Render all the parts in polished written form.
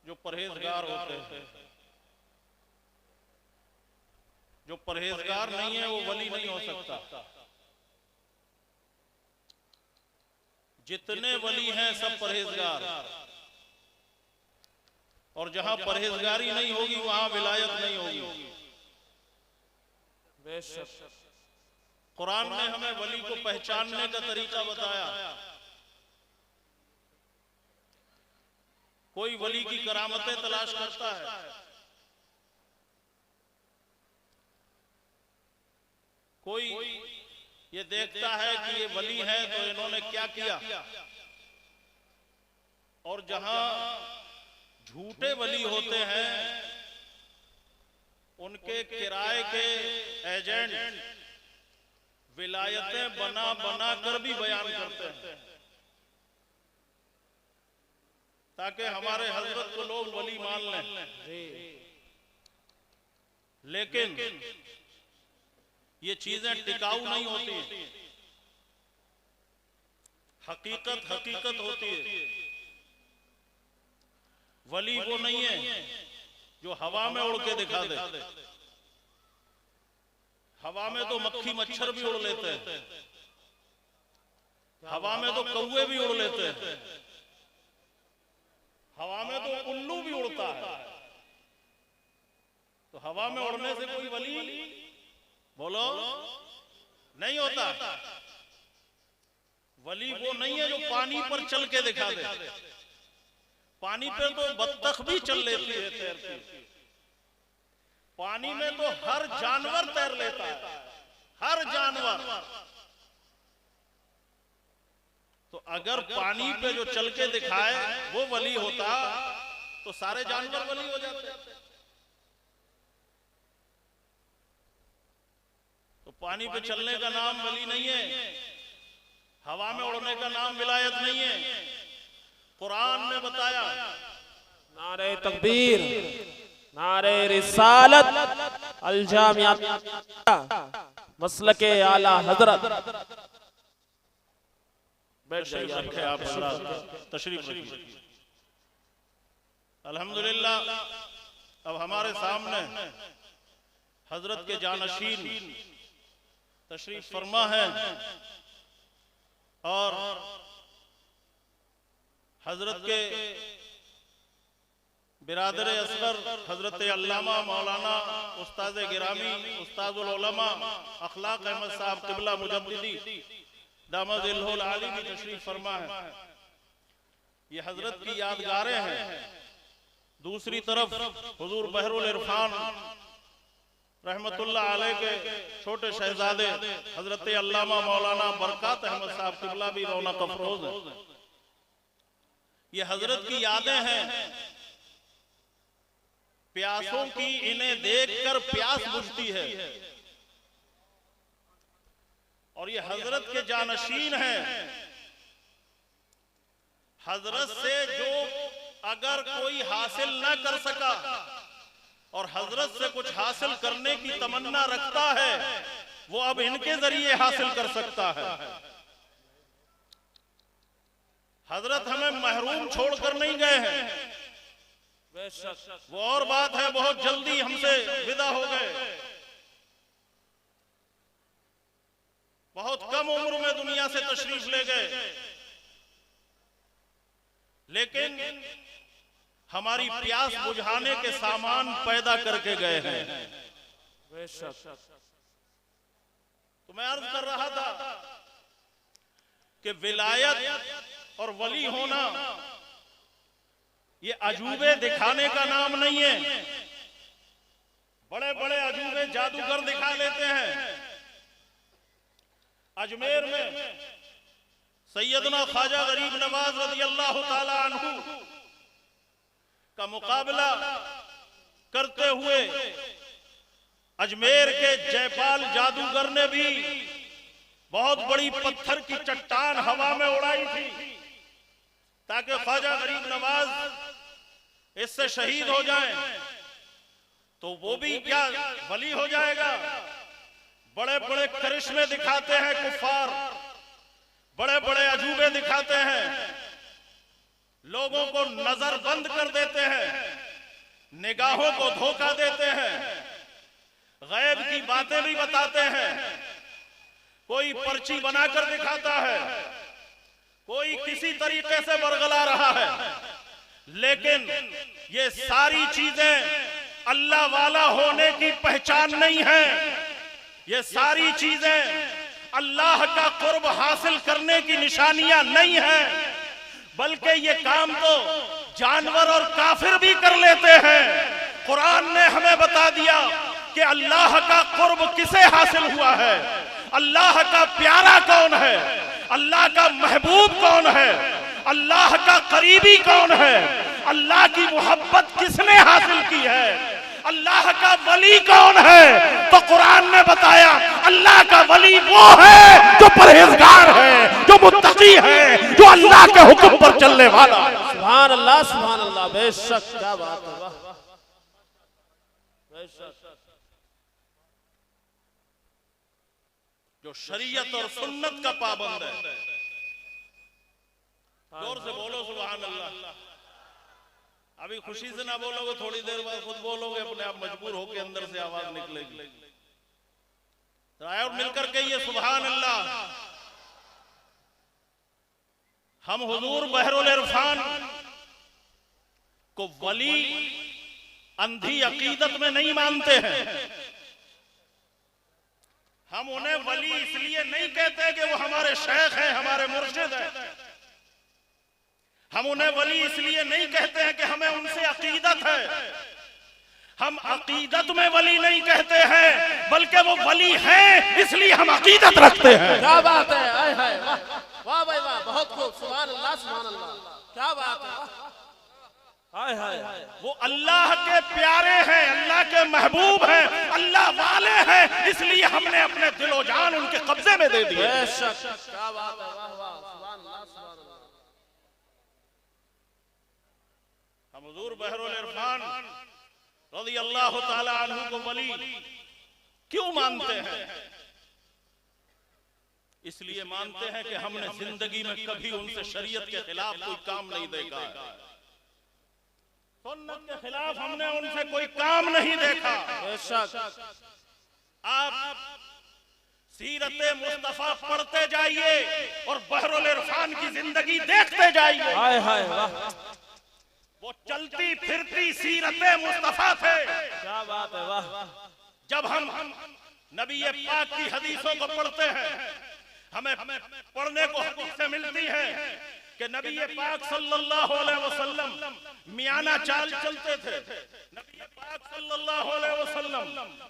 जो परहेजगार होते हैं। जो परहेजगार नहीं है वो वली नहीं हो सकता। जितने वली हैं सब परहेजगार, और जहां परहेजगारी नहीं होगी वहां विलायत नहीं होगी। कुरान ने हमें वली को पहचानने का तरीका बताया। कोई वली की करामतें तलाश करता है, कोई ये देखता है कि ये वली है तो इन्होंने क्या किया, और जहां झूठे वली होते हैं उनके किराए के एजेंट विलायतें बना बना कर भी बयान करते हैं ताकि हमारे हजरत को लोग वली मान लें। लेकिन ये चीजें टिकाऊ नहीं होती। हकीकत हकीकत होती है। वली वो नहीं है जो हवा में उड़ के दिखा दे। हवा में तो मक्खी मच्छर भी उड़ लेते हैं, हवा में तो कौवे भी उड़ लेते हैं, हवा में तो उल्लू भी उड़ता है। तो हवा में उड़ने से कोई वली बोलो नहीं होता। वली वो नहीं है जो पानी पर चल के दिखा दे। पानी पे तो बत्तख भी चल लेती है, तैरती। पानी में तो हर जानवर तैर लेता है, हर जानवर। तो अगर पानी पे जो चल के दिखाए वो वली होता तो सारे जानवर वली हो जाते। तो पानी पे चलने का नाम वली नहीं है, हवा में उड़ने का नाम विलायत नहीं है। कुरान ने बताया, नारे तकबीर, नारे रिसालत, अल जामिया मसलके आला हजरत। बैठ जाइए आप, तशरीफ रखिए। अल्हम्दुलिल्लाह, अब हमारे सामने हजरत के जानशीन तशरीफ फरमा है और हजरत के बिरादर असगर हजरत अल्लामा मौलाना उस्ताद गिरामी उस्तादुल उलमा अखलाक अहमद साहब किबला मुजद्दिदी दामदिल आली की तशरीफ फरमा है। ये हजरत की यादगारें हैं। दूसरी तरफ हुजूर बहरुल इरफान रहमतुल्लाह अलैह के छोटे शहजादे हजरत अल्लामा मौलाना बरकत अहमद साहब किबला भी रौनक अफरोज है। ये हजरत की यादें हैं। प्यासों की इन्हें देखकर प्यास बुझती है, और ये हजरत के जानशीन हैं। हजरत से जो अगर कोई हासिल न कर सका और हजरत से कुछ हासिल करने की तमन्ना रखता है वो अब इनके जरिए हासिल कर सकता है। हजरत हमें महरूम छोड़कर नहीं गए हैं। वो और बात है, बहुत जल्दी हमसे विदा हो गए। बहुत कम उम्र में दुनिया से तशरीफ ले गए, लेकिन हमारी प्यास बुझाने के सामान पैदा करके गए हैं। तो मैं अर्ज कर रहा था कि विलायत और वली होना ये अजूबे दिखाने का नाम नहीं है। बड़े बड़े अजूबे जादूगर दिखा लेते हैं। अजमेर में सैयदना ख्वाजा गरीब नवाज रज़ियल्लाहु ताला अन्हु का मुकाबला करते हुए अजमेर के जयपाल जादूगर ने भी बहुत बड़ी पत्थर की चट्टान हवा में उड़ाई थी ताकि ख्वाजा गरीब नवाज इससे शहीद हो जाए। तो वो भी क्या वली हो जाएगा? बड़े बड़े करिश्मे दिखाते हैं कुफार, बड़े बड़े अजूबे दिखाते हैं, लोगों को नजर बंद कर देते हैं, निगाहों को धोखा देते हैं, गैब की बातें भी बताते हैं। कोई पर्ची बनाकर दिखाता है, कोई किसी तरीके से बरगला रहा है, लेकिन ये सारी चीजें अल्लाह वाला होने की पहचान नहीं है। ये सारी चीजें अल्लाह का कुर्ब हासिल करने की निशानियां नहीं है, बल्कि ये काम तो जानवर और काफिर भी कर लेते हैं। कुरान ने हमें बता दिया कि अल्लाह का कुर्ब किसे हासिल हुआ है, अल्लाह का प्यारा कौन है, अल्लाह का महबूब कौन है, अल्लाह का करीबी कौन है, अल्लाह की मोहब्बत किसने हासिल की है, अल्लाह का वली कौन है। तो कुरान ने बताया अल्लाह का वली वो है जो परहेजगार है, जो मुत्तकी है, जो अल्लाह के हुक्म पर चलने वाला है। सुभान अल्लाह, सुभान अल्लाह। बेशक, क्या बात है, वाह बेशक। जो शरीयत और सुन्नत का पाबंद है, जोर से बोलो सुभान अल्लाह। अभी खुशी से ना बोलोगे, थोड़ी देर बाद खुद बोलोगे, अपने आप मजबूर होकर अंदर से आवाज निकलेगी। और मिलकर कहिए सुभान अल्लाह। हम हुजूर बहरुल इरफान को वली अंधी अकीदत में नहीं मानते हैं। हम उन्हें वली इसलिए नहीं कहते कि वो हमारे शेख हैं, हमारे मुर्शिद हैं। हम उन्हें वली इसलिए नहीं कहते हैं कि हमें उनसे अकीदत है। हम अकीदत में वली नहीं कहते हैं, बल्कि वो वली हैं इसलिए हम अकीदत रखते हैं। क्या बात है, आय हाय, वाह वाह भाई वाह, बहुत खूब, सुभान अल्लाह, सुभान अल्लाह। क्या बात है, हाय हाय। वो अल्लाह के प्यारे हैं, अल्लाह के महबूब हैं, अल्लाह वाले हैं, इसलिए हमने अपने दिलो जान उनके कब्जे में दे दिए। बेशक, क्या बात है, वाह वाह, सुभान अल्लाह, सुभान अल्लाह। हम हुजूर बहरुल इरफान रज़ी अल्लाह ताला अन्हु को वली क्यों मानते हैं? इसलिए मानते हैं कि हमने जिंदगी में कभी उनसे शरीयत के खिलाफ कोई काम नहीं देखा है, सुन्नत के खिलाफ हमने उनसे कोई काम नहीं देखा। आप सीरत मुस्तफा पढ़ते जाइए और बहरुल इरफान की जिंदगी देखते जाइए। हाय हाय, वाह, वो चलती फिरती सीरत मुस्तफा थे। क्या बात है, वाह। जब हम नबी पाक की हदीसों को पढ़ते हैं, हमें पढ़ने को हदीसें मिलती हैं कि नबी पाक सल्लल्लाहु अलैहि वसल्लम मियाना चाल चलते थे। नबी पाक सल्लल्लाहु अलैहि वसल्लम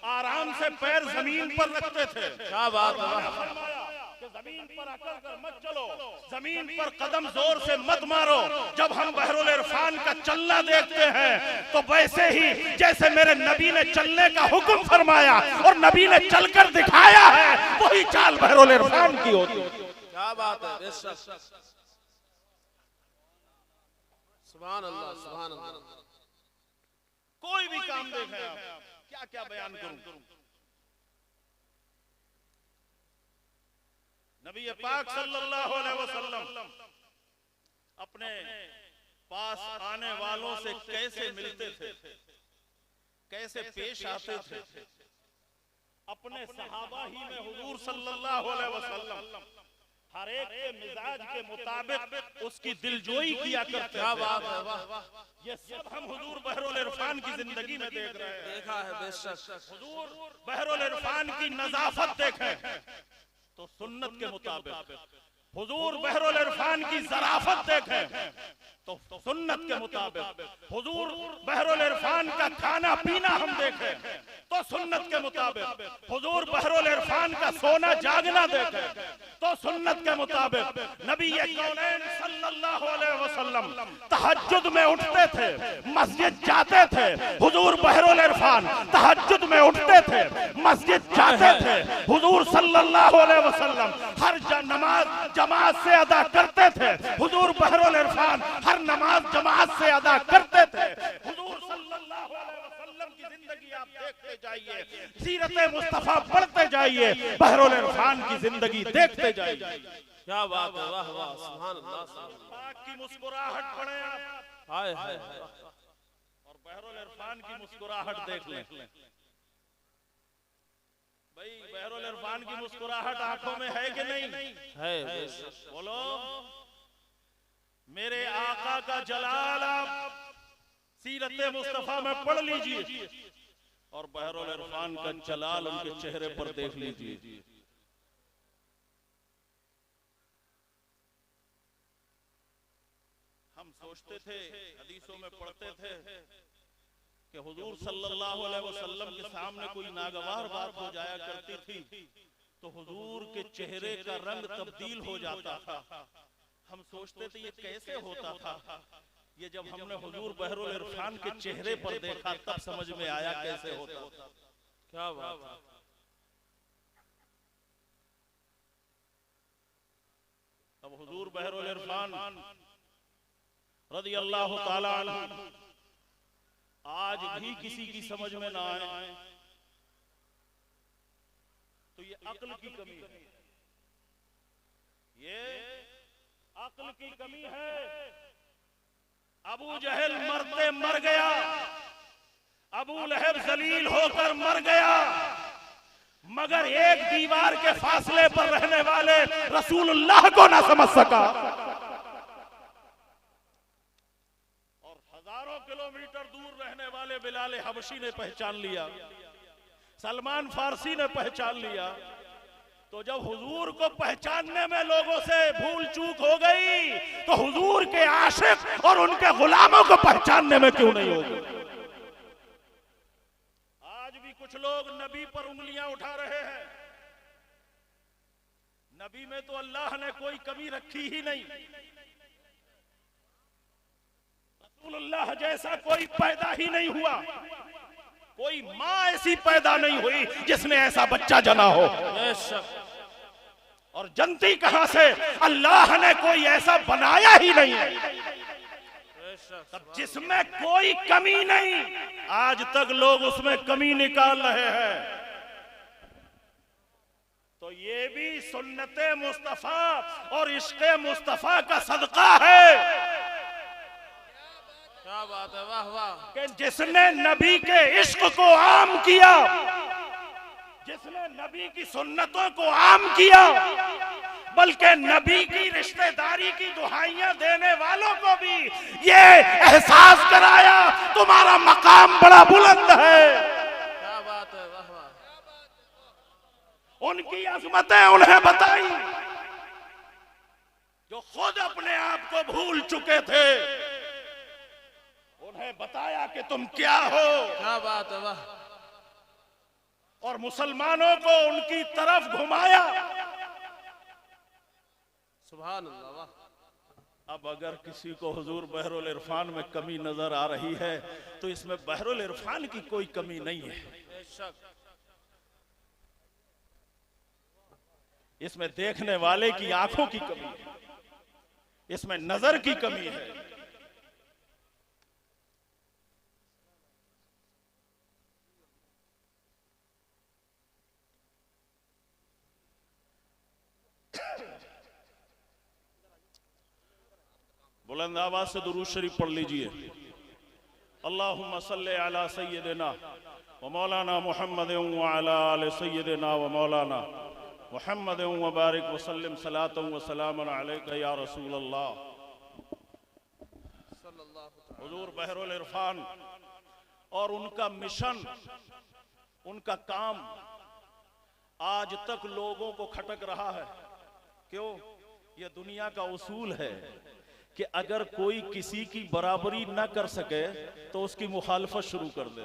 आराम से पैर जमीन पर रखते थे। क्या बात है, जमीन पर अकड़ कर मत चलो, जमीन पर कदम जोर से मत मारो। जब हम बहरुल इरफान का चलना देखते हैं तो वैसे ही जैसे मेरे नबी ने चलने का हुक्म फरमाया और नबी ने चलकर दिखाया है, वही चाल बहरुल इरफान की होती है। क्या बात है, बेशक, सुभान अल्लाह, सुभान अल्लाह। कोई भी काम देखें आप, क्या क्या बयान करूं। नबी पाक सल्लल्लाहु अलैहि वसल्लम अपने पास आने वालों से कैसे मिलते थे, कैसे पेश आते थे। अपने सहाबा ही में हुजूर सल्लल्लाहु अलैहि वसल्लम हर एक के मिजाज के मुताबिक उसकी दिलजोई किया करते थे। ये सब हम हुजूर बहरुल इरफान की जिंदगी में देख रहे हैं, देखा है, बेशक। हुजूर बहरुल इरफान की नजाफत देखें तो सुन्नत के मुताबिक, हुजूर बहरुल इरफान की ज़राफत देखें तो सुन्नत के मुताबिक, हुजूर बहरुल इरफान का खाना पीना हम देखें तो सुन्नत के मुताबिक, हुजूर बहरुल इरफान का सोना जागना देखें तो सुन्नत के मुताबिक। नबी कौनैन सल्लल्लाहु अलैहि वसल्लम तहज्जुद में उठते थे, मस्जिद जाते थे। हुजूर बहरुल इरफान तहज्जुद में उठते थे, मस्जिद जाते थे। हुजूर सल्लल्लाहु अलैहि वसल्लम हर नमाज जमात से अदा करते थे। हुजूर बहरुल इरफान हर नमाज जमात से अदा करते थे। हुजूर सल्लल्लाहु अलैहि वसल्लम की जिंदगी आप देखते जाइए, सीरत मुस्तफा पढ़ते जाइए, बहरुल इरफान की जिंदगी देखते जाइए। क्या बात है, वाह वाह, सुभान अल्लाह, सुभान अल्लाह। पाक की मुस्कुराहट पढ़े आप, हाय हाय हाय, और बहरुल इरफान की मुस्कुराहट देख लें। भाई बहरुल इरफान की मुस्कुराहट आंखों में है कि नहीं है? बोलो। मेरे आका का जलाल आप सीरत मुस्तफा में पढ़ लीजिए और बहरुल इरफान का जलाल उनके चेहरे पर देख लीजिए। हम सोचते थे, हदीसों में पढ़ते थे कि हुजूर सल्लल्लाहु अलैहि वसल्लम के सामने कोई नागवार बात हो जाया करती थी तो हुजूर के चेहरे का रंग तब्दील हो जाता था। हम सोचते थे ये कैसे होता था। ये जब हमने हुजूर बहरुल इरफान के चेहरे पर देखा तब समझ में आया कैसे होता था। क्या बात है। अब हुजूर बहरुल इरफान रज़ी अल्लाह ताला अन्हु आज भी किसी की समझ में ना आए तो ये अक्ल की कमी है, ये अक्ल की कमी है। अबू जहल मरते मर गया, अबू लहब जलील होकर मर गया, मगर एक दीवार के फासले पर रहने वाले रसूलुल्लाह को ना समझ सका। और हजारों किलोमीटर दूर रहने वाले बिलाल हबशी ने पहचान लिया, सलमान फारसी ने पहचान लिया। तो जब हुजूर को पहचानने में लोगों से भूल चूक हो गई तो हुजूर के आशिक और उनके गुलामों को पहचानने में क्यों नहीं होगी। आज भी कुछ लोग नबी पर उंगलियां उठा रहे हैं। नबी में तो अल्लाह ने कोई कमी रखी ही नहीं। रसूलुल्लाह जैसा कोई पैदा ही नहीं हुआ, कोई माँ ऐसी पैदा नहीं हुई जिसने ऐसा बच्चा जना हो। और जनती कहां से, अल्लाह ने कोई ऐसा बनाया ही नहीं है। तब जिसमें कोई कमी नहीं, आज तक लोग उसमें कमी निकाल रहे हैं। तो ये भी सुन्नते मुस्तफा और इश्क़े मुस्तफा का सदका है। क्या बात है, वाह वाह। कि जिसने नबी के इश्क को आम किया, जिसने नबी की सुन्नतों को आम किया, बल्कि नबी की रिश्तेदारी की दुहाइयां देने वालों को भी ये एहसास कराया तुम्हारा मकाम बड़ा बुलंद है। क्या बात है, वाह वाह। उनकी अज़मतें उन्हें बताई जो खुद अपने आप को भूल चुके थे। उन्हें बताया कि तुम क्या हो। क्या बात है, वाह। और मुसलमानों को उनकी तरफ घुमाया। सुभान अल्लाह, वाह। अब अगर किसी को हुजूर बहरुल इरफान में कमी नजर आ रही है तो इसमें बहरुल इरफान की कोई कमी नहीं है। बेशक। इसमें देखने वाले की आंखों की कमी है, इसमें नजर की कमी है। बुलंद आवाज से दुरूद शरीफ पढ़ लीजिए। अल्लाहुम्मा सल्ले अला सय्यिदिना व मौलाना मुहम्मद व अला आलि सय्यिदिना व मौलाना मुहम्मद व बारिक व सल्लिम सलातन व सलामन अलैका या रसूल अल्लाह। हुजूर बहरुल इरफान और उनका मिशन, उनका काम आज तक लोगों को खटक रहा है। क्यों? यह दुनिया का उसूल है कि अगर कोई किसी की बराबरी न कर सके तो उसकी मुखालफत शुरू कर दे।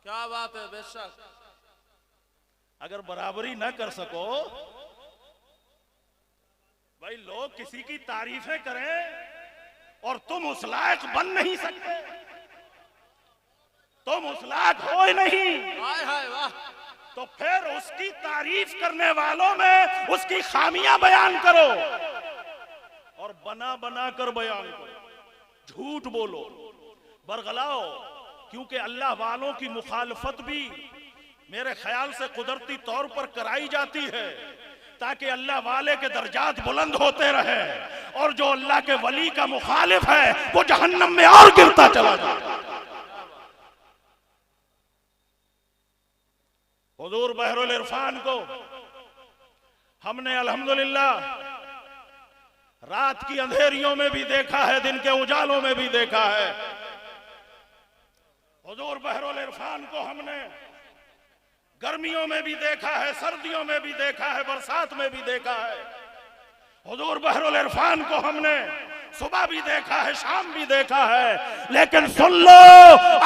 क्या बात है, बेशक। अगर बराबरी न कर सको, भाई लोग किसी की तारीफें करें और तुम उस लायक बन नहीं सकते, तुम उस लायक हो ही नहीं, हाय हाय, वाह। तो फिर उसकी तारीफ करने वालों में उसकी खामियां बयान करो और बना बना कर बयान करो, झूठ बोलो, बरगलाओ। क्योंकि अल्लाह वालों की मुखालफत भी मेरे ख्याल से कुदरती तौर पर कराई जाती है ताकि अल्लाह वाले के दर्जात बुलंद होते रहे और जो अल्लाह के वली का मुखालिफ है वो जहन्नम में और गिरता चला जाए। हुजूर बहरुल इरफान को हमने अल्हम्दुलिल्लाह रात की अंधेरियों में भी देखा है, दिन के उजालों में भी देखा है। हुजूर बहरुल इरफान को हमने गर्मियों में भी देखा है, सर्दियों में भी देखा है, बरसात में भी देखा है। हुजूर बहरुल इरफान को हमने सुबह भी देखा है, शाम भी देखा है। लेकिन सुन लो,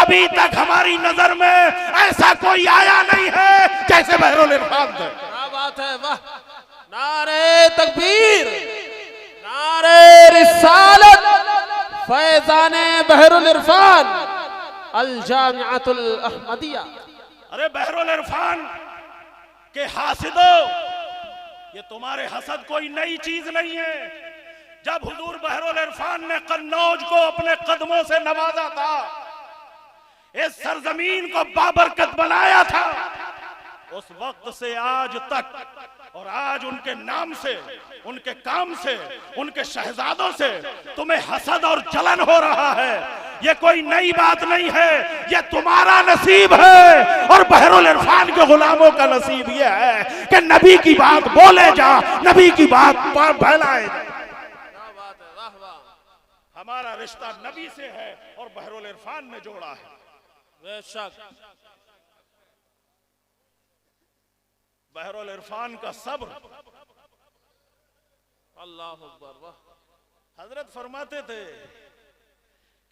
अभी तक हमारी नजर में ऐसा कोई आया नहीं है जैसे बहरुल इरफान थे। क्या बात है, वाह! नारे तकबीर, नारे रिसालत, फैजाने बहरुल इरफान, अल जामिअतुल अहमदिया। अरे बहरुल इरफान के हासिदो, ये तुम्हारे हसद कोई नई चीज नहीं है। जब हुजूर बहरुल इरफान ने कन्नौज को अपने कदमों से नवाजा था, इस सरजमीन को बाबरकत बनाया था, उस वक्त से आज तक और आज उनके नाम से, उनके काम से, उनके शहजादों से तुम्हें हसद और जलन हो रहा है। ये कोई नई बात नहीं है, ये तुम्हारा नसीब है और बहरुल इरफान के गुलामों का नसीब ये है कि नबी की बात बोले जा, नबी की बात फैलाए जा। हमारा रिश्ता नबी से है और बहरुल इरफान ने जोड़ा है। बेशक बहरुल इरफान का सब्र, अल्लाह अकबर, वाह! हजरत फरमाते थे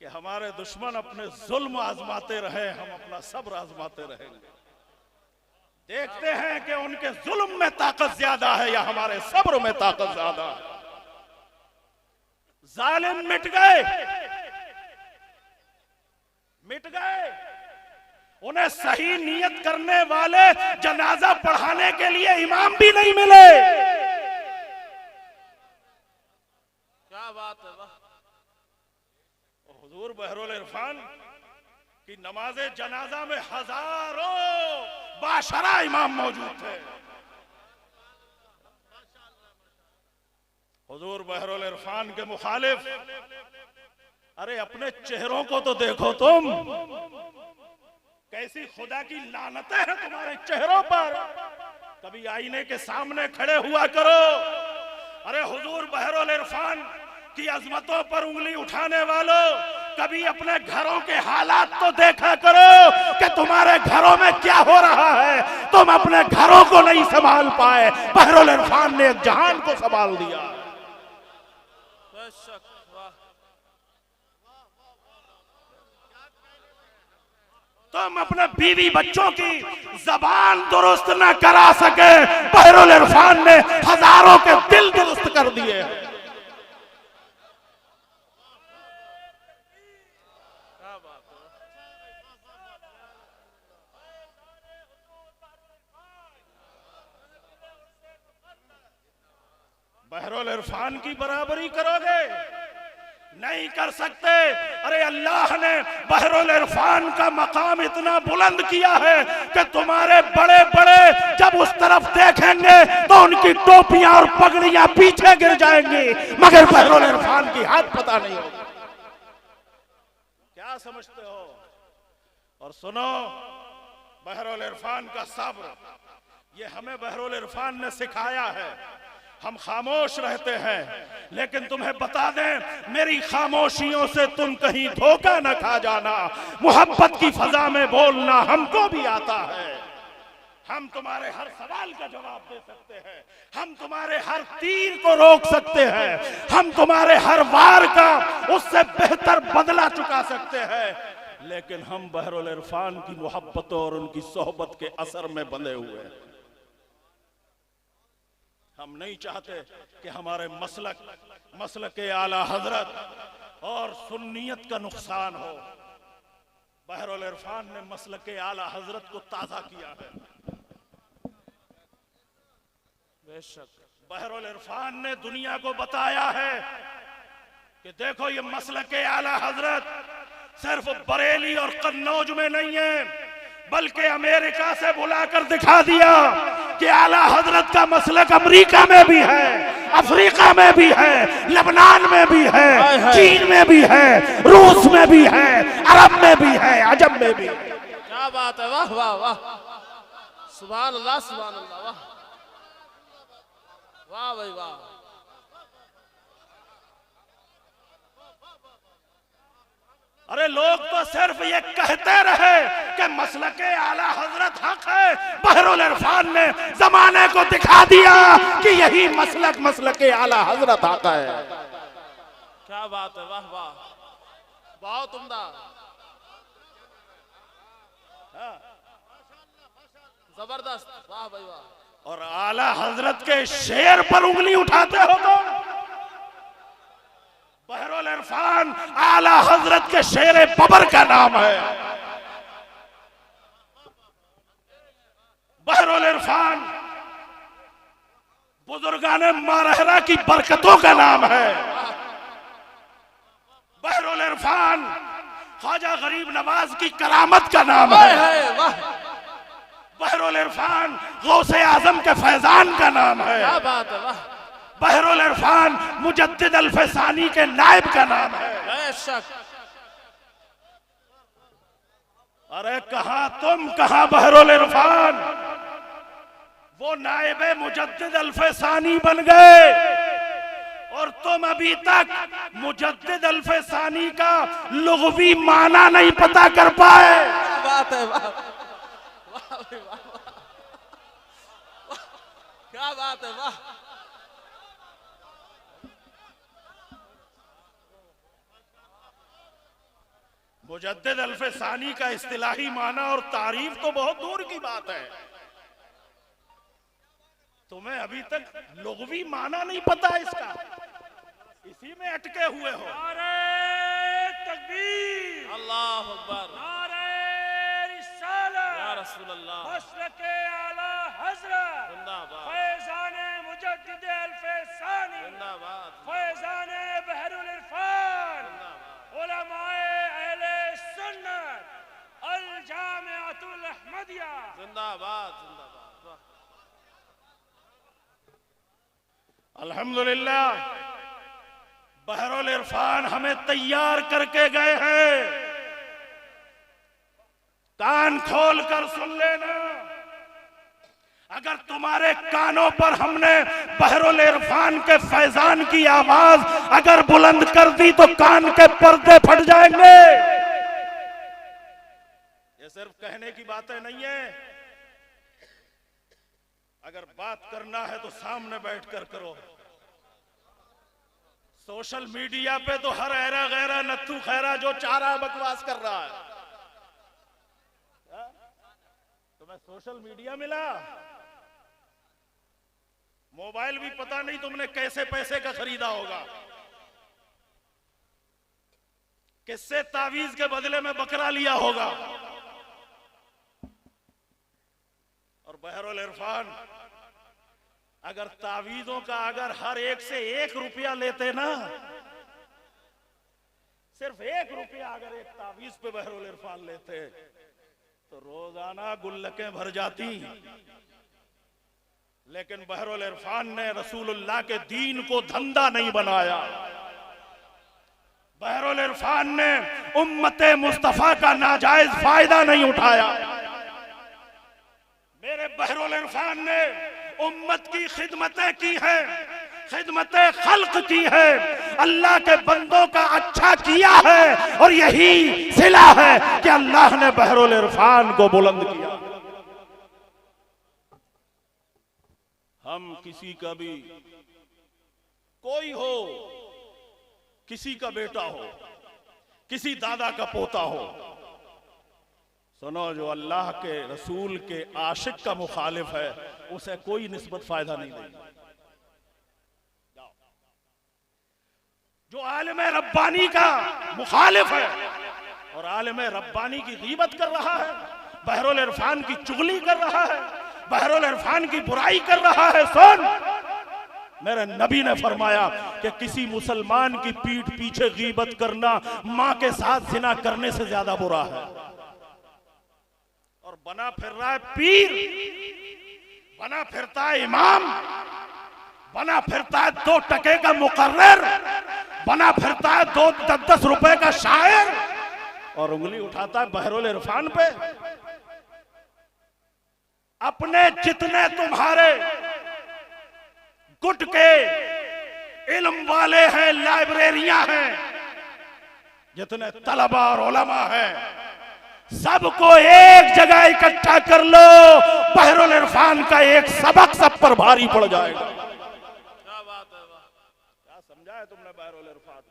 कि हमारे दुश्मन अपने जुल्म आजमाते रहे, हम अपना सब्र आजमाते रहेंगे। देखते हैं कि उनके जुल्म में ताकत ज्यादा है या हमारे सब्र में ताकत ज्यादा है। जालिम मिट गए, मिट गए। उन्हें सही नियत करने वाले जनाजा पढ़ाने के लिए इमाम भी नहीं मिले। क्या बात है, वाह! हुजूर बहरुल इरफान की नमाजे जनाजा में हजारों बाशरा इमाम मौजूद थे। हुजूर बहरुल इरफान के मुखालिफ, अरे अपने चेहरों को तो देखो तुम, कैसी खुदा की लानतें हैं तुम्हारे चेहरों पर। कभी आईने के सामने खड़े हुआ करो। अरे हुजूर बहरुल इरफान की अजमतों पर उंगली उठाने वालों, कभी अपने घरों के हालात तो देखा करो कि तुम्हारे घरों में क्या हो रहा है। तुम अपने घरों को नहीं संभाल पाए, बहरुल इरफान ने एक जहान को संभाल दिया। तुम अपने बीवी बच्चों की जबान दुरुस्त न करा सके, बहरुल इरफान ने हजारों के दिल दुरुस्त कर दिए। बहरुल इरफान की बराबरी करोगे? नहीं कर सकते। अरे अल्लाह ने बहरुल इरफान का मकाम इतना बुलंद किया है कि तुम्हारे बड़े बड़े जब उस तरफ देखेंगे तो उनकी टोपियां और पगड़ियां पीछे गिर जाएंगी, मगर बहरुल इरफान की हाथ पता नहीं होगी। क्या समझते हो? और सुनो, बहरुल इरफान का सब्र, ये हमें बहरुल इरफान ने सिखाया है। हम खामोश रहते हैं, लेकिन तुम्हें बता दें, मेरी खामोशियों से तुम कहीं धोखा न खा जाना। मोहब्बत की फजा में बोलना हमको भी आता है। हम तुम्हारे हर सवाल का जवाब दे सकते हैं, हम तुम्हारे हर तीर को रोक सकते हैं, हम तुम्हारे हर वार का उससे बेहतर बदला चुका सकते हैं, लेकिन हम बहरुल इरफान की मोहब्बतों और उनकी सोहबत के असर में बंधे हुए हैं। हम नहीं चाहते कि हमारे मसलक आला हजरत और सुन्नियत का नुकसान हो। बहरुल इरफान ने मसलक आला हजरत को ताजा किया है। बेशक बहरुल इरफान ने दुनिया को बताया है कि देखो, ये मसलक आला हजरत सिर्फ बरेली और कन्नौज में नहीं है, बल्कि अमेरिका से बुलाकर दिखा दिया कि आला हजरत का मसलक अमेरिका में भी है, अफ्रीका में भी है, लेबनान में भी है, चीन में भी है, रूस में भी है, अरब में भी है, अजम में भी। क्या बात है, वाह वाह वाह, सुभान अल्लाह सुभान अल्लाह, वाह वाह भाई वाह। अरे लोग तो सिर्फ ये कहते रहे कि मसलके आला हजरत हक है, बहरुल इरफान ने जमाने को दिखा दिया कि यही मसलके आला हजरत हक है। क्या बात है, वाह वाह, बहुत उम्दा, जबरदस्त, वाह भाई वाह। और आला हजरत के शेर पर उंगली उठाते हो तो बहरुल इरफान आला हजरत के शेर बबर का नाम है। बहरुल इरफान बुजुर्गाने मारहरा की बरकतों का नाम है। बहरुल इरफान ख्वाजा गरीब नवाज की करामत का नाम है। बहरुल इरफान गौसे आजम के फैजान का नाम है। क्या बात है, वाह। बहरुल इरफान मुजद्दिद अल्फसानी के नायब का नाम है। बेशक। अरे कहां तुम, कहां बहरुल इरफान? वो नायबे मुजद्दिद अल्फसानी बन गए और तुम अभी तक मुजद्दिद अल्फसानी का लुग़वी माना नहीं पता कर पाए। क्या बात है, वाह वाह भाई वाह, क्या बात है, वाह। मुजद्दिद अल्फसानी का इस्तिलाही माना और तारीफ तो बहुत दूर की बात है, तुम्हें अभी तक लुग़वी माना नहीं पता इसका, इसी में अटके हुए हो। नारे तकबीर, अल्लाह अकबर, नारे रिसालत, या रसूल अल्लाह, मसलके आला हजरत, जिंदाबाद, फैज़ाने मुजद्दिद अल्फसानी, जिंदाबाद, फैज़ाने बहरुल इरफान, जिंदाबाद, उलमाए अहले सुन्नत, अल जामिअतुल अहमदिया, जिंदाबाद, जिंदाबाद, वाह। अल्हम्दुलिल्लाह बहरुल इरफान हमें तैयार करके गए हैं। कान खोल कर सुन लेना, अगर तुम्हारे कानों पर हमने बहरुल इरफान के फैजान की आवाज अगर बुलंद कर दी तो कान के पर्दे फट जाएंगे। ये सिर्फ कहने की बातें नहीं है, अगर बात करना है तो सामने बैठकर करो। सोशल मीडिया पे तो हर ऐरा गैरा नत्थू खैरा जो चाह रहा है बकवास कर रहा है। तुम्हें सोशल मीडिया मिला, मोबाइल भी पता नहीं तुमने कैसे पैसे का खरीदा होगा, किससे तावीज के बदले में बकरा लिया होगा। और बहरुल इरफान अगर तावीजों का अगर हर एक से 1 रुपया लेते ना, सिर्फ 1 रुपया अगर एक तावीज पे बहरुल इरफान लेते तो रोजाना गुल्लकें भर जाती। लेकिन बहरुल इरफान ने रसूलुल्लाह के दीन को धंधा नहीं बनाया। बहरुल इरफान ने उम्मते मुस्तफा का नाजायज फायदा नहीं उठाया। मेरे बहरुल इरफान ने उम्मत की खिदमतें की है, खिदमतें खल्क की है, अल्लाह के बंदों का अच्छा किया है और यही सिला है कि अल्लाह ने बहरुल इरफान को बुलंद किया। हम किसी का भी कोई हो, किसी का बेटा हो, किसी दादा का पोता हो, सुनो जो अल्लाह के रसूल के आशिक का मुखालिफ है उसे कोई निस्बत फायदा नहीं देगी। जो आलिम रब्बानी का मुखालिफ है और आलिम रब्बानी की गीबत कर रहा है, बहरुल इरफान की चुगली कर रहा है, बहरुल इरफान की बुराई कर रहा है, सुन, मेरे नबी ने फरमाया कि किसी मुसलमान की पीठ पीछे गीबत करना मां के साथ जिना करने से ज्यादा बुरा है। और बना फिर रहा है पीर, बना फिरता है इमाम, बना फिरता है 2 टके का मुकर्रर, बना फिरता है 10-10 रुपए का शायर, और उंगली उठाता है बहरुल इरफान पे। अपने जितने तुम्हारे गुट के इल्म वाले हैं, लाइब्रेरियां हैं, जितने तलबा और उलमा हैं, सबको एक जगह इकट्ठा कर लो, बहरुल इरफान का एक सबक सब पर भारी पड़ जाएगा। क्या बात है, वाह। क्या समझा है तुमने बहरुल इरफान?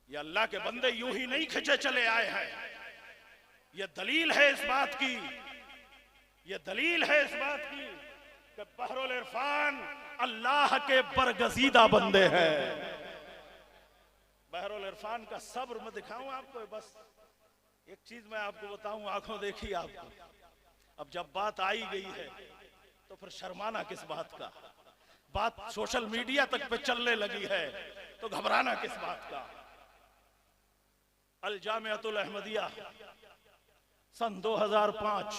ये अल्लाह के बंदे यूं ही नहीं खिंचे चले आए हैं। ये दलील है इस बात की, ये दलील है इस बात की कि बहरुल इरफान अल्लाह के बरगजीदा बंदे हैं। बहरुल इरफान का सब्र मैं दिखाऊं आपको। बस एक चीज मैं आपको बताऊं, आंखों देखी आपको। अब जब बात आई गई है तो फिर शर्माना किस बात का? बात सोशल मीडिया तक पे चलने लगी है तो घबराना किस बात का? अल जामिअतुल अहमदिया सन 2005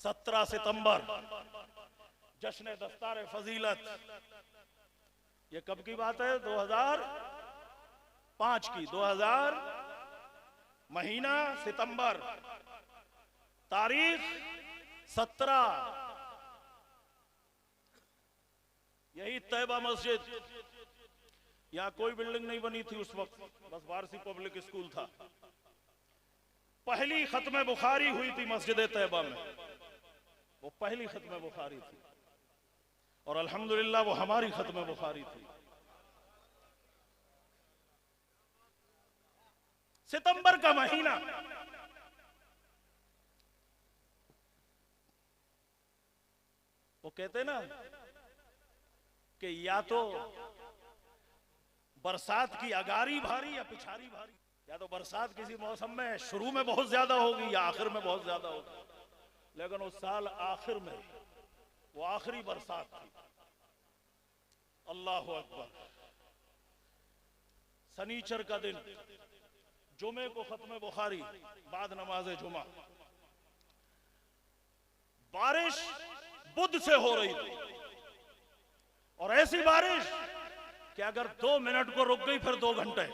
17 सितंबर जश्न दस्तार फजीलत। ये कब की बात है? 2005 की। 2000 महीना सितंबर, तारीख 17। यही तैयबा मस्जिद, यहां कोई बिल्डिंग नहीं बनी थी उस वक्त, बस वारसी पब्लिक स्कूल था। पहली खत्म बुखारी हुई थी मस्जिद तैयबा में, वो पहली खत्म बुखारी थी, और अल्हम्दुलिल्लाह वो हमारी खत्म बुखारी थी। सितंबर का महीना, वो कहते ना कि या तो बरसात की अगारी भारी या पिछारी भारी। या तो बरसात किसी मौसम में शुरू में बहुत ज्यादा होगी या आखिर में बहुत ज्यादा होगी, लेकिन उस साल आखिर में वो आखिरी बरसात थी। अल्लाह अकबर। सनीचर का दिन, जुमे को खत्म बुखारी, बाद नमाज जुमा। बारिश बुध से हो रही थी, और ऐसी बारिश कि अगर 2 मिनट को रुक गई फिर 2 घंटे।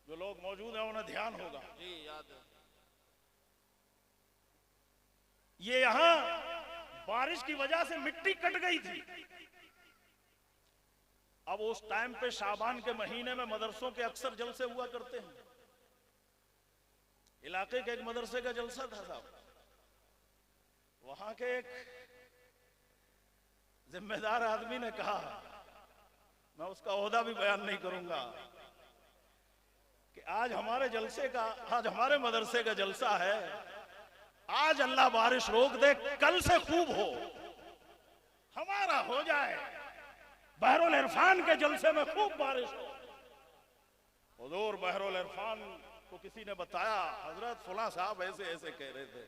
जो लोग मौजूद हैं उन्हें ध्यान होगा। जी याद है। ये यहां बारिश की वजह से मिट्टी कट गई थी। अब उस टाइम पे शाबान के महीने में मदरसों के अक्सर जलसे हुआ करते हैं। इलाके के एक मदरसे का जलसा था साहब, वहां के एक जिम्मेदार आदमी ने कहा, मैं उसका ओहदा भी बयान नहीं करूंगा, कि आज हमारे जलसे का, आज हमारे मदरसे का जलसा है, आज अल्लाह बारिश रोक दे, कल से खूब हो, हमारा हो जाए, बहरुल इरफान के जलसे में खूब बारिश हो। हुजूर बहरुल इरफान को किसी ने बताया, हजरत फुला साहब ऐसे ऐसे कह रहे थे।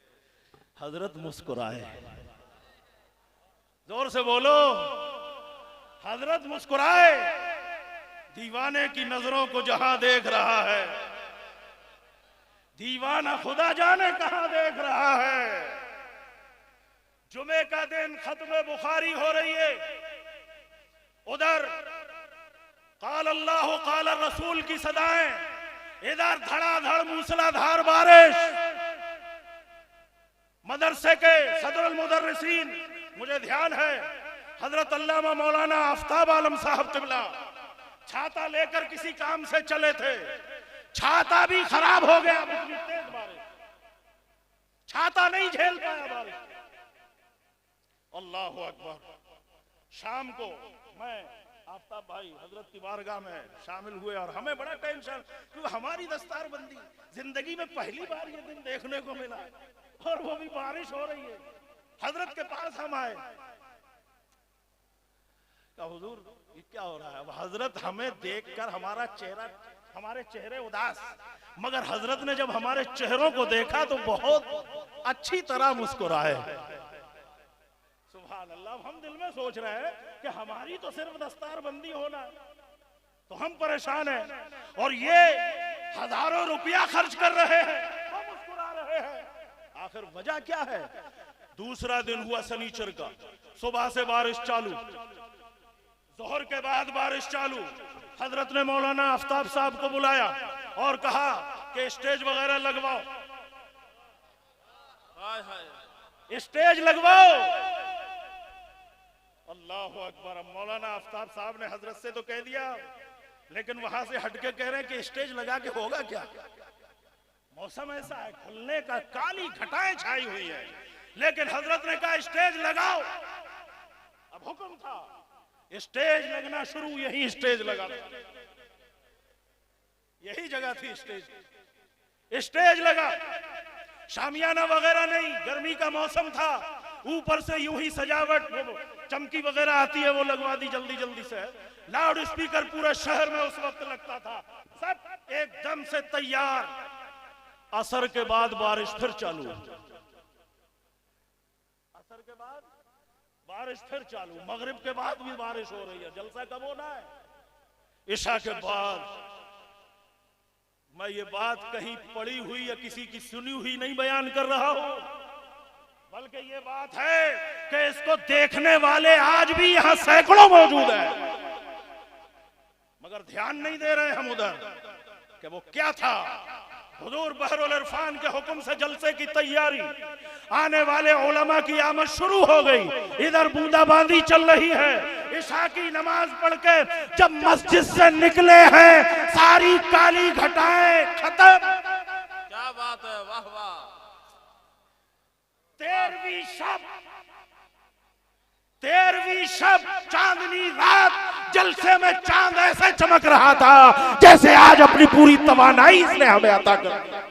हजरत मुस्कुराए, जोर से बोलो, हजरत मुस्कुराए। दीवाने की नजरों को जहां देख रहा है, दीवाना खुदा जाने कहां देख रहा है। जुमे का दिन खत्म बुखारी हो रही है, उधर काल अल्लाह काल रसूल की सदाएं, इधर धड़ाधड़ मूसलाधार बारिश। मदरसे के सदरुल मुदर्रिसीन, मुझे ध्यान है हजरत अल्लामा मौलाना आफ्ताब आलम साहब किबला छाता लेकर किसी काम से चले थे, छाता भी खराब हो गया, इतनी तेज बारिश, छाता नहीं झेल पाया बारिश। अल्लाह अकबर। शाम को मैं आफ्ताब भाई हजरत की बारगाह में शामिल हुए, और हमें बड़ा टेंशन, क्योंकि हमारी दस्तारबंदी जिंदगी में पहली बार ये दिन देखने को मिला, और वो भी बारिश हो रही है। हजरत के पास हम आए, कहा हुजूर ये क्या हो रहा है? अब हजरत हमें देखकर हमारे चेहरे उदास, मगर हजरत ने जब हमारे चेहरों को देखा तो बहुत अच्छी तरह मुस्कुराए। सुभान अल्लाह। हम दिल में सोच रहे हैं कि हमारी तो सिर्फ दस्तारबंदी होना है, तो हम परेशान हैं, और ये हजारों रुपया खर्च कर रहे हैं, वो मुस्कुरा रहे हैं। आखिर वजह क्या है? दूसरा दिन हुआ शनिचर का, सुबह से बारिश चालू, जोहर के बाद बारिश चालू। हजरत ने मौलाना आफ्ताब साहब को बुलाया और कहा कि स्टेज वगैरह लगवाओ, हाय हाय स्टेज लगवाओ। अल्लाह अकबर। मौलाना आफ्ताब साहब ने हजरत से तो कह दिया, लेकिन वहां से हटके कह रहे हैं कि स्टेज लगा के होगा क्या? मौसम ऐसा है, खुलने का, काली घटाएं छाई हुई है, लेकिन हजरत ने कहा स्टेज लगाओ। अब हुक्म था, स्टेज लगना शुरू। यही स्टेज लगा, यही जगह थी स्टेज लगा। शामियाना वगैरह नहीं, गर्मी का मौसम था, ऊपर से यूं ही सजावट, वो चमकी वगैरह आती है, वो लगवा दी जल्दी जल्दी से। लाउड स्पीकर पूरे शहर में उस वक्त लगता था, सब एकदम से तैयार। असर के बाद बारिश फिर चालू, असर के बाद बारिश फिर चालू, मगरिब के बाद भी बारिश हो रही है। जलसा कब होना है? इशा के बाद। मैं ये बात कहीं पढ़ी हुई या किसी की सुनी हुई नहीं बयान कर रहा हूं, बल्कि ये बात है कि इसको देखने वाले आज भी यहां सैकड़ों मौजूद हैं, मगर ध्यान नहीं दे रहे हम उधर कि वो क्या था। हुजूर बहरुल इरफान के हुक्म से जलसे की तैयारी, आने वाले उलमा की आमद शुरू हो गई। इधर बूंदाबांदी चल रही है। इशा की नमाज पढ़ के जब मस्जिद से निकले हैं, सारी काली घटाएं खत्म। क्या बात है, वाह वाह। 13वीं शब चांदनी रात, जलसे में चांद ऐसे चमक रहा था जैसे आज अपनी पूरी तवानाई इसने हमें अता कर दी।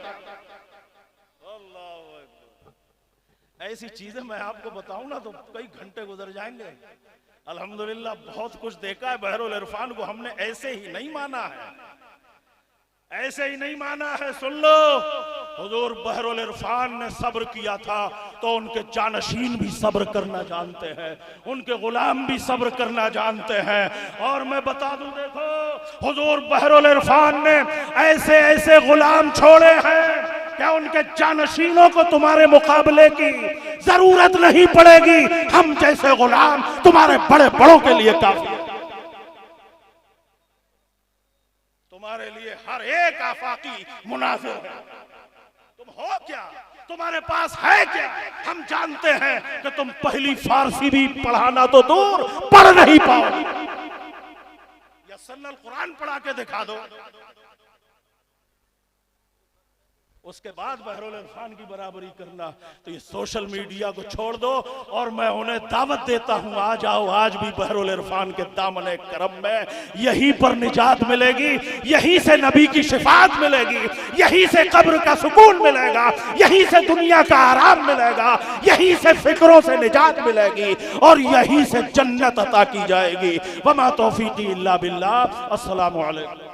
ऐसी चीजें मैं आपको बताऊं ना तो कई घंटे गुजर जाएंगे। अल्हम्दुलिल्लाह बहुत कुछ देखा है। बहरुल इरफान को हमने ऐसे ही नहीं माना है, ऐसे ही नहीं माना है। सुन लो, हुजूर बहरुल इरफान ने सब्र किया था तो उनके जानशीन भी सब्र करना जानते हैं, उनके गुलाम भी सब्र करना जानते हैं। और मैं बता दूं, देखो हुजूर बहरुल इरफान ने ऐसे ऐसे गुलाम छोड़े हैं, क्या उनके जानशीनों को तुम्हारे मुकाबले की जरूरत नहीं पड़ेगी। हम जैसे गुलाम तुम्हारे बड़े बड़ों के लिए काफी है। तुम्हारे लिए हर एक आफाकी मुनाफिर है। तुम हो क्या, तुम्हारे पास है क्या? हम जानते हैं कि तुम पहली फारसी भी पढ़ाना तो दूर, पढ़ नहीं पाओ। या सन्नल कुरान पढ़ा के दिखा दो, उसके बाद बहरुल इरफान की बराबरी करना। तो ये सोशल मीडिया को छोड़ दो और मैं उन्हें दावत देता हूं, आ जाओ। आज भी बहरुल इरफान के दामन करम में यहीं पर निजात मिलेगी, यहीं से नबी की शिफात मिलेगी, यहीं से कब्र का सुकून मिलेगा, यहीं से दुनिया का आराम मिलेगा, यहीं से फिक्रों से निजात मिलेगी और यहीं से जन्नत अता की जाएगी। वमा तौफीकी इल्ला बिल्लाह। अस्सलामु अलैकुम।